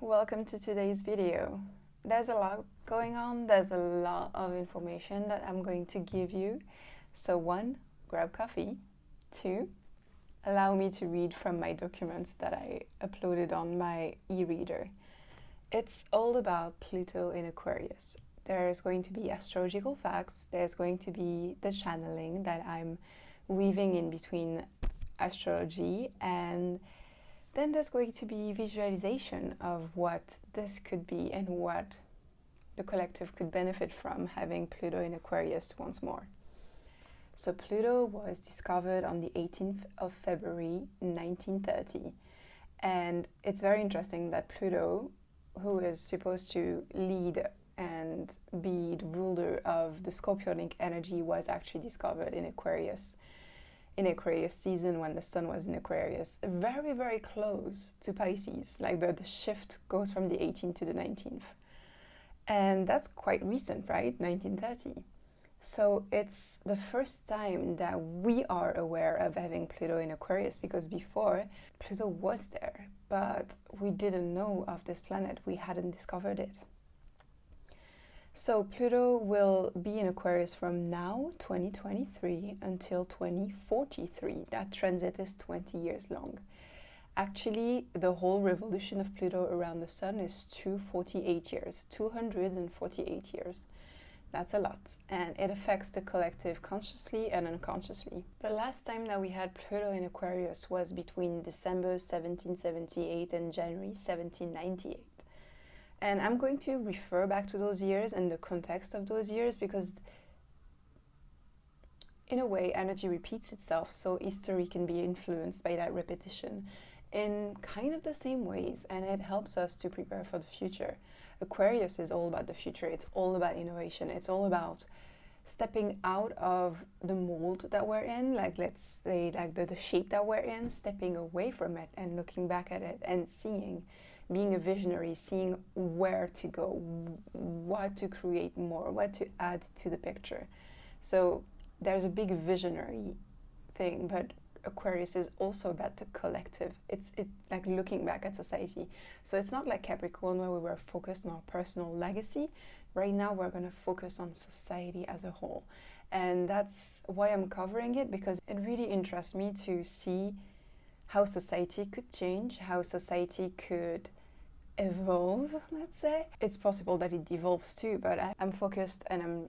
welcome to today's video. There's a lot going on, there's a lot of information that I'm going to give you. So 1, grab coffee. 2, allow me to read from my documents that I uploaded on my e-reader. It's all about Pluto in Aquarius. There's going to be astrological facts, there's going to be the channeling that I'm weaving in between astrology, and then there's going to be visualization of what this could be and what the collective could benefit from having Pluto in Aquarius once more. So Pluto was discovered on the 18th of February 1930, and it's very interesting that Pluto, who is supposed to lead and be the ruler of the Scorpionic energy, was actually discovered in Aquarius season when the sun was in Aquarius, very, very close to Pisces. Like the shift goes from the 18th to the 19th. And that's quite recent, right? 1930. So it's the first time that we are aware of having Pluto in Aquarius, because before Pluto was there, but we didn't know of this planet. We hadn't discovered it. So Pluto will be in Aquarius from now, 2023, until 2043. That transit is 20 years long. Actually, the whole revolution of Pluto around the Sun is 248 years, 248 years. That's a lot, and it affects the collective consciously and unconsciously. The last time that we had Pluto in Aquarius was between December 1778 and January 1798. And I'm going to refer back to those years and the context of those years, because in a way energy repeats itself, so history can be influenced by that repetition in kind of the same ways, and it helps us to prepare for the future. Aquarius is all about the future, it's all about innovation, it's all about stepping out of the mold that we're in, like let's say like the shape that we're in, stepping away from it and looking back at it and seeing, being a visionary, seeing where to go, what to create more, what to add to the picture. So there's a big visionary thing, but Aquarius is also about the collective. It's like looking back at society. So it's not like Capricorn where we were focused on our personal legacy. Right now we're going to focus on society as a whole. And that's why I'm covering it, because it really interests me to see how society could change, how society could evolve, let's say. It's possible that it devolves too, but I'm focused, and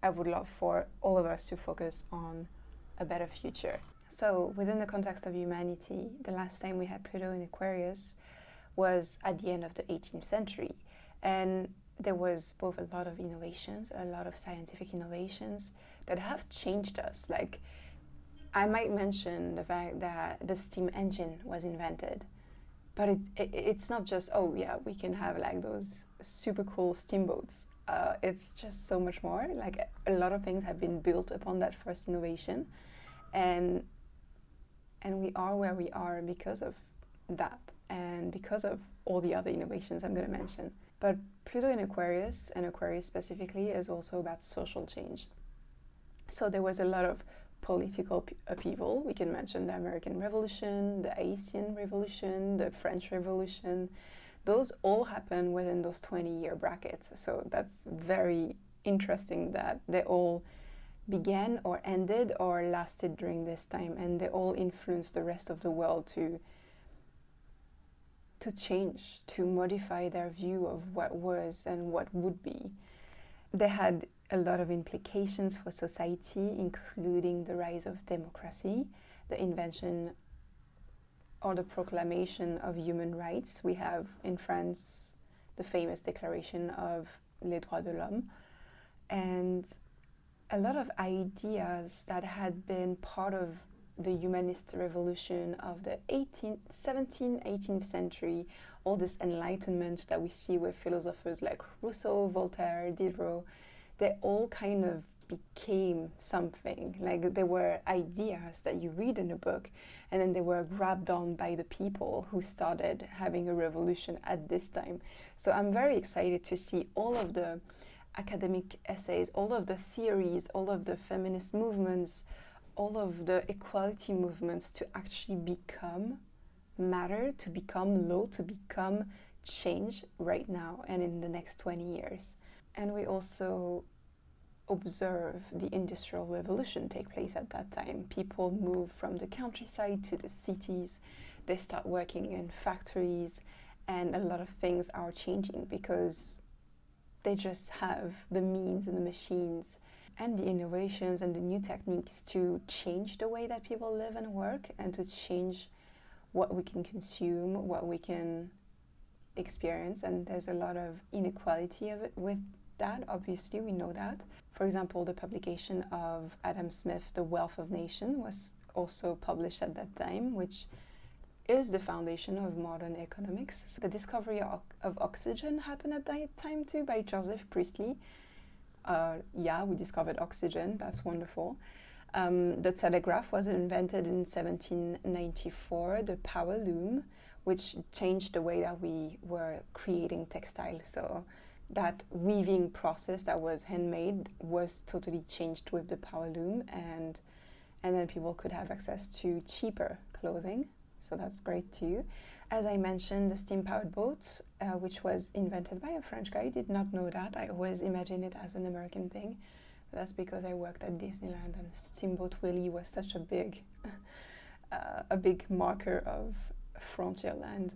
I would love for all of us to focus on a better future. So within the context of humanity, the last time we had Pluto in Aquarius was at the end of the 18th century, and there was both a lot of innovations, a lot of scientific innovations that have changed us. Like, I might mention the fact that the steam engine was invented. But it's not just, oh yeah, we can have like those super cool steamboats. It's just so much more. Like a lot of things have been built upon that first innovation, and we are where we are because of that, and because of all the other innovations I'm going to mention. But Pluto in Aquarius, and Aquarius specifically, is also about social change. So there was a lot of political upheaval. We can mention the American Revolution, the Haitian Revolution, the French Revolution. Those all happen within those 20-year brackets. So that's very interesting that they all began or ended or lasted during this time, and they all influenced the rest of the world to change, to modify their view of what was and what would be. They had a lot of implications for society, including the rise of democracy, the invention or the proclamation of human rights. We have in France the famous Declaration of les droits de l'homme, and a lot of ideas that had been part of the humanist revolution of the 17th, 18th century, all this enlightenment that we see with philosophers like Rousseau, Voltaire, Diderot. They all kind of became something. Like they were ideas that you read in a book, and then they were grabbed on by the people who started having a revolution at this time. So I'm very excited to see all of the academic essays, all of the theories, all of the feminist movements, all of the equality movements to actually become matter, to become law, to become change right now and in the next 20 years. And we also observe the Industrial Revolution take place at that time. People move from the countryside to the cities, they start working in factories, and a lot of things are changing because they just have the means and the machines and the innovations and the new techniques to change the way that people live and work, and to change what we can consume, what we can experience. And there's a lot of inequality of it with that, obviously, we know that. For example, the publication of Adam Smith, The Wealth of Nations, was also published at that time, which is the foundation of modern economics. So the discovery of oxygen happened at that time too, by Joseph Priestley. We discovered oxygen, that's wonderful. The telegraph was invented in 1794, the power loom, which changed the way that we were creating textiles. So that weaving process that was handmade was totally changed with the power loom, and then people could have access to cheaper clothing. So that's great too. As I mentioned, the steam-powered boat, which was invented by a French guy. I did not know that. I always imagined it as an American thing. But that's because I worked at Disneyland, and Steamboat Willie was such a big marker of Frontierland.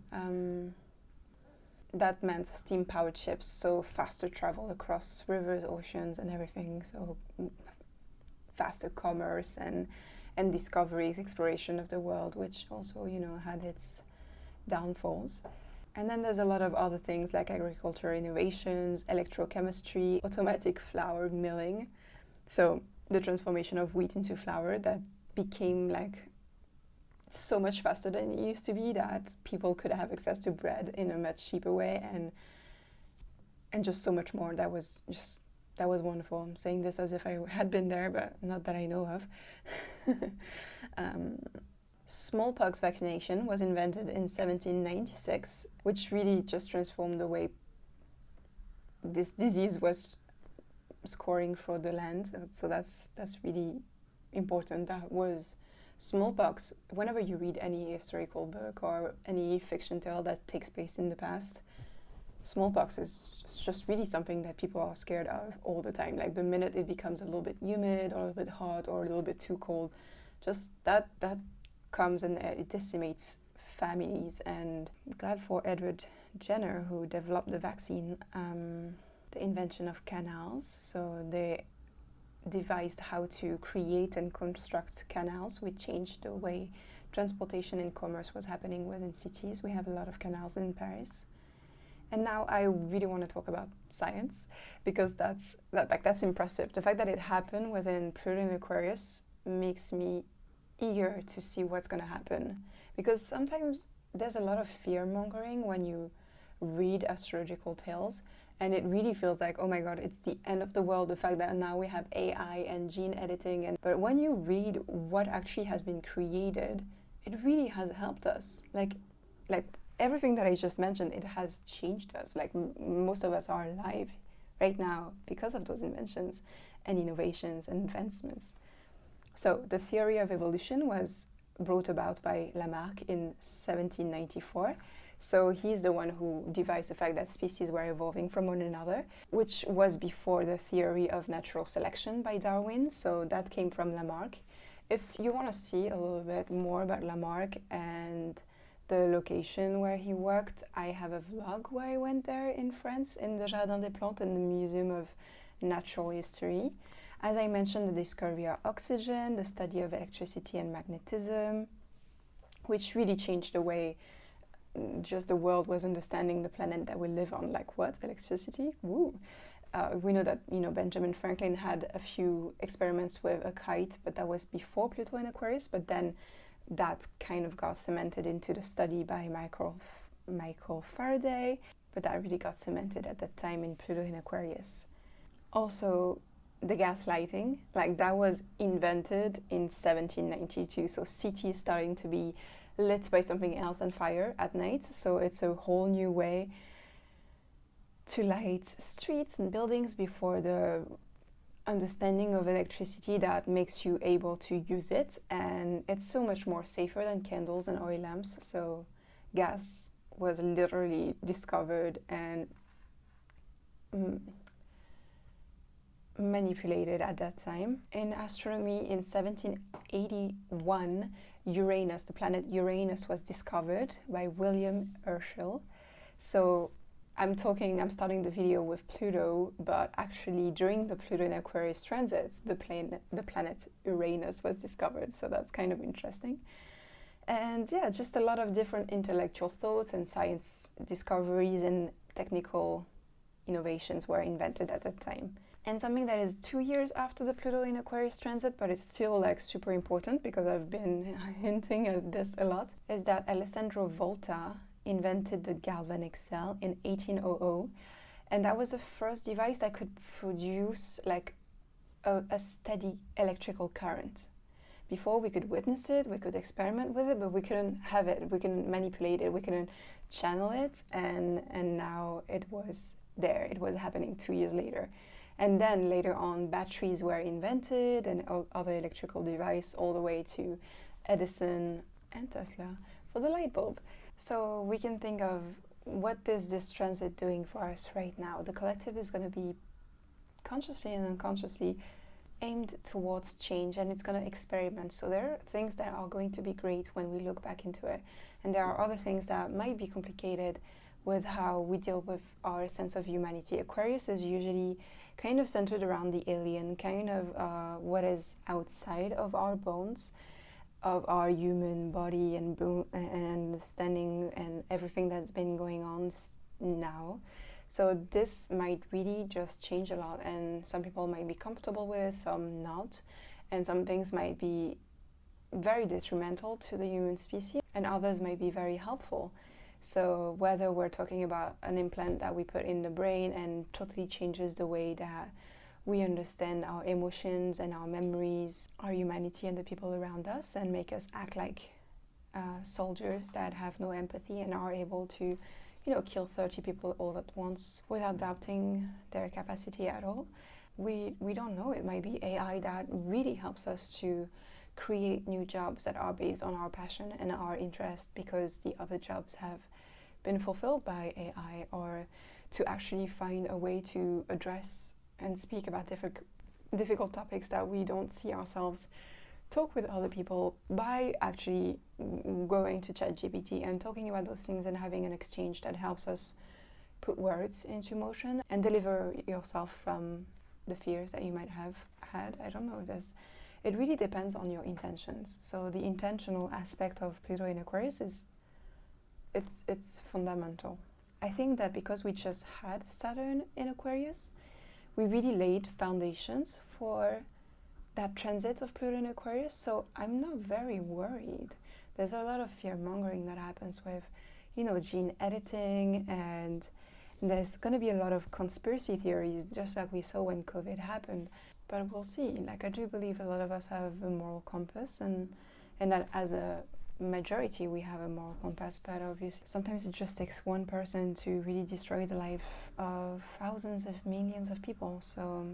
That meant steam-powered ships, so faster travel across rivers, oceans, and everything. So faster commerce and discoveries, exploration of the world, which also, had its downfalls. And then there's a lot of other things like agriculture innovations, electrochemistry, automatic flour milling. So the transformation of wheat into flour that became so much faster than it used to be, that people could have access to bread in a much cheaper way, and just so much more. That was wonderful. I'm saying this as if I had been there, but not that I know of. Smallpox vaccination was invented in 1796, which really just transformed the way this disease was scoring for the land. So that's really important. That was smallpox. Whenever you read any historical book or any fiction tale that takes place in the past, smallpox is just really something that people are scared of all the time. Like the minute it becomes a little bit humid or a little bit hot or a little bit too cold, just that comes and it decimates families. And I'm glad for Edward Jenner, who developed the vaccine, the invention of canals. So they devised how to create and construct canals, which changed the way transportation and commerce was happening within cities. We have a lot of canals in Paris. And now I really want to talk about science, because that's impressive. The fact that it happened within Pluto and Aquarius makes me eager to see what's going to happen, because sometimes there's a lot of fear-mongering when you read astrological tales, and it really feels like, oh my god, it's the end of the world, the fact that now we have AI and gene editing. But when you read what actually has been created, it really has helped us. Like everything that I just mentioned, it has changed us. Most of us are alive right now because of those inventions and innovations and advancements. So the theory of evolution was brought about by Lamarck in 1794. So he's the one who devised the fact that species were evolving from one another, which was before the theory of natural selection by Darwin. So that came from Lamarck. If you want to see a little bit more about Lamarck and the location where he worked, I have a vlog where I went there in France, in the Jardin des Plantes, in the Museum of Natural History. As I mentioned, the discovery of oxygen, the study of electricity and magnetism, which really changed the way just the world was understanding the planet that we live on. Like, what? Electricity? Woo! We know that Benjamin Franklin had a few experiments with a kite, but that was before Pluto and Aquarius. But then that kind of got cemented into the study by Michael Faraday. But that really got cemented at that time in Pluto and Aquarius. Also, the gas lighting, that was invented in 1792. So cities starting to be lit by something else than fire at night. So it's a whole new way to light streets and buildings before the understanding of electricity that makes you able to use it. And it's so much more safer than candles and oil lamps. So gas was literally discovered and manipulated at that time. In astronomy, in 1781, Uranus, the planet Uranus, was discovered by William Herschel. So I'm starting the video with Pluto, but actually during the Pluto and Aquarius transits, the planet Uranus was discovered. So that's kind of interesting. And yeah, just a lot of different intellectual thoughts and science discoveries and technical innovations were invented at that time. And something that is 2 years after the Pluto in Aquarius transit, but it's still like super important because I've been hinting at this a lot, is that Alessandro Volta invented the galvanic cell in 1800, and that was the first device that could produce like a steady electrical current. Before, we could witness it, we could experiment with it, but we couldn't have it, we couldn't manipulate it, we couldn't channel it, and now it was there. It was happening 2 years later. And then later on, batteries were invented and other electrical devices, all the way to Edison and Tesla for the light bulb. So we can think of what is this transit doing for us right now. The collective is going to be consciously and unconsciously aimed towards change, and it's going to experiment. So there are things that are going to be great when we look back into it, and there are other things that might be complicated with how we deal with our sense of humanity. Aquarius is usually kind of centered around the alien, kind of what is outside of our bones, of our human body and understanding and everything that's been going on now. So this might really just change a lot, and some people might be comfortable with it, some not, and some things might be very detrimental to the human species, and others might be very helpful. So whether we're talking about an implant that we put in the brain and totally changes the way that we understand our emotions and our memories, our humanity and the people around us, and make us act like soldiers that have no empathy and are able to, kill 30 people all at once without doubting their capacity at all. We don't know. It might be AI that really helps us to create new jobs that are based on our passion and our interest because the other jobs have been fulfilled by AI, or to actually find a way to address and speak about difficult topics that we don't see ourselves talk with other people by actually going to Chet GPT and talking about those things and having an exchange that helps us put words into motion and deliver yourself from the fears that you might have had. I don't know. It really depends on your intentions. So the intentional aspect of Pluto in Aquarius it's fundamental. I think that because we just had Saturn in Aquarius, we really laid foundations for that transit of Pluto in Aquarius. So I'm not very worried. There's a lot of fear-mongering that happens with, gene editing, and there's going to be a lot of conspiracy theories, just like we saw when COVID happened. But we'll see. Like, I do believe a lot of us have a moral compass, and that as a majority we have a moral compass, but obviously sometimes it just takes one person to really destroy the life of thousands of millions of people. So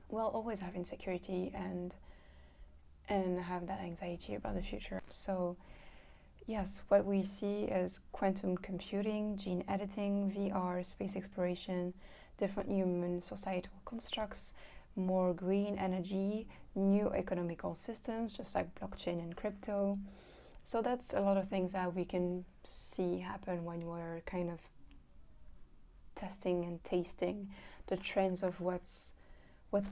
we'll always have insecurity and have that anxiety about the future. So yes, what we see is quantum computing, gene editing, VR, space exploration, different human societal constructs, more green energy, new economical systems, just like blockchain and crypto. So that's a lot of things that we can see happen when we're kind of testing and tasting the trends of what's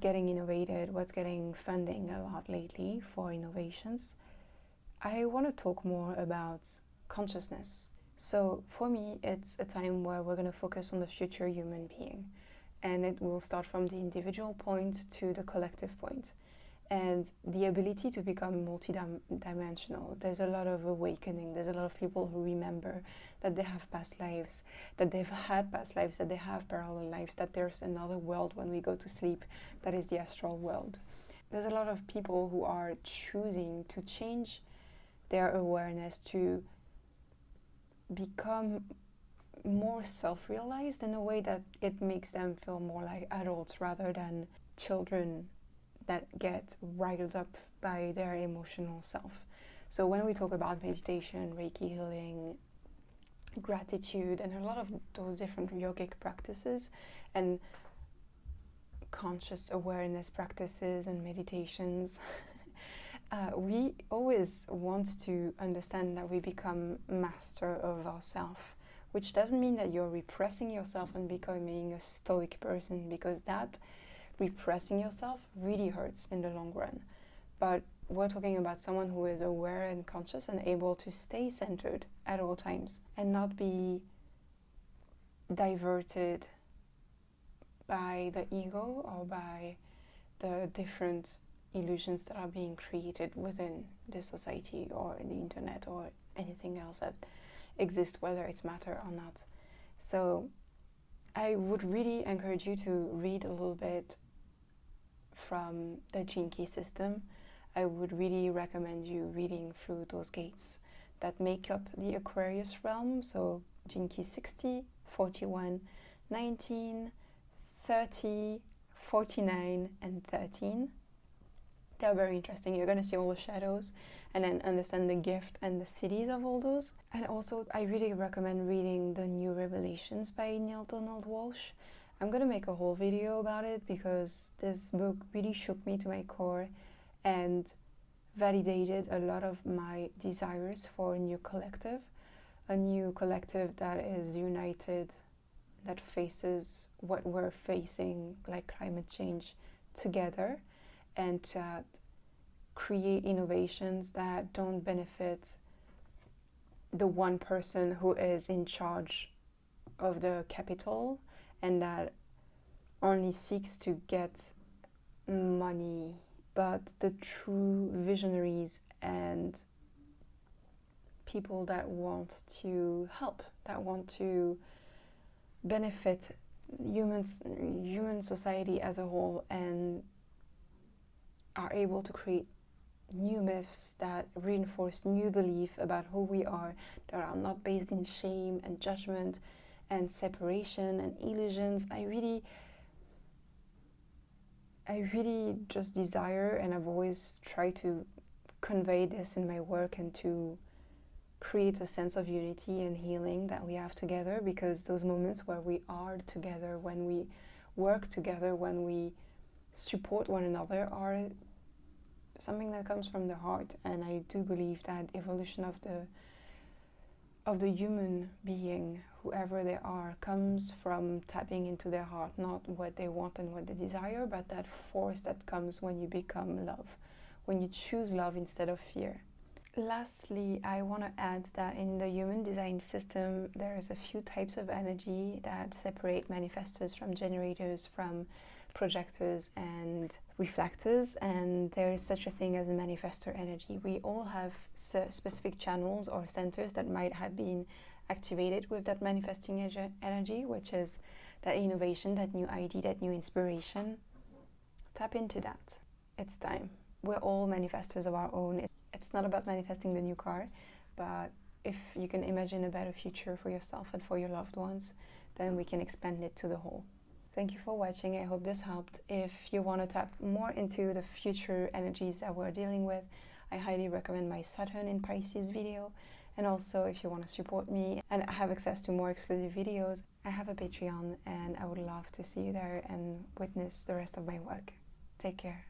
getting innovated, what's getting funding a lot lately for innovations. I want to talk more about consciousness. So for me, it's a time where we're going to focus on the future human being. And it will start from the individual point to the collective point. And the ability to become multidimensional. There's a lot of awakening. There's a lot of people who remember that they have past lives, that they've had past lives, that they have parallel lives, that there's another world when we go to sleep, that is the astral world. There's a lot of people who are choosing to change their awareness to become more self-realized in a way that it makes them feel more like adults rather than children that get riled up by their emotional self. So when we talk about meditation, reiki healing, gratitude and a lot of those different yogic practices and conscious awareness practices and meditations, we always want to understand that we become master of ourselves, which doesn't mean that you're repressing yourself and becoming a stoic person, because that repressing yourself really hurts in the long run. But we're talking about someone who is aware and conscious and able to stay centered at all times and not be diverted by the ego or by the different illusions that are being created within the society or the internet or anything else that exists, whether it's matter or not. So I would really encourage you to read a little bit from the Gene Key system. I would really recommend you reading through those gates that make up the Aquarius realm. So Gene Key 60, 41, 19, 30, 49, and 13. They're very interesting. You're going to see all the shadows and then understand the gift and the cities of all those. And also, I really recommend reading the New Revelations by Neil Donald Walsh. I'm going to make a whole video about it because this book really shook me to my core and validated a lot of my desires for a new collective that is united, that faces what we're facing, like climate change, together, and to create innovations that don't benefit the one person who is in charge of the capital and that only seeks to get money, but the true visionaries and people that want to help, that want to benefit human society as a whole, and are able to create new myths that reinforce new belief about who we are, that are not based in shame and judgment and separation and illusions. I really just desire, and I've always tried to convey this in my work and to create a sense of unity and healing that we have together, because those moments where we are together, when we work together, when we support one another, are something that comes from the heart. And I do believe that evolution of the human being, whoever they are, comes from tapping into their heart, not what they want and what they desire, but that force that comes when you become love, when you choose love instead of fear. Lastly, I want to add that in the human design system, there's a few types of energy that separate manifestors from generators, from projectors and reflectors, and there is such a thing as a manifestor energy. We all have specific channels or centers that might have been activated with that manifesting energy, which is that innovation, that new idea, that new inspiration. Tap into that. It's time. We're all manifestors of our own. It's not about manifesting the new car, but if you can imagine a better future for yourself and for your loved ones, then we can expand it to the whole. Thank you for watching. I hope this helped. If you want to tap more into the future energies that we're dealing with, I highly recommend my Saturn in Pisces video. And also, if you want to support me and have access to more exclusive videos, I have a Patreon, and I would love to see you there and witness the rest of my work. Take care.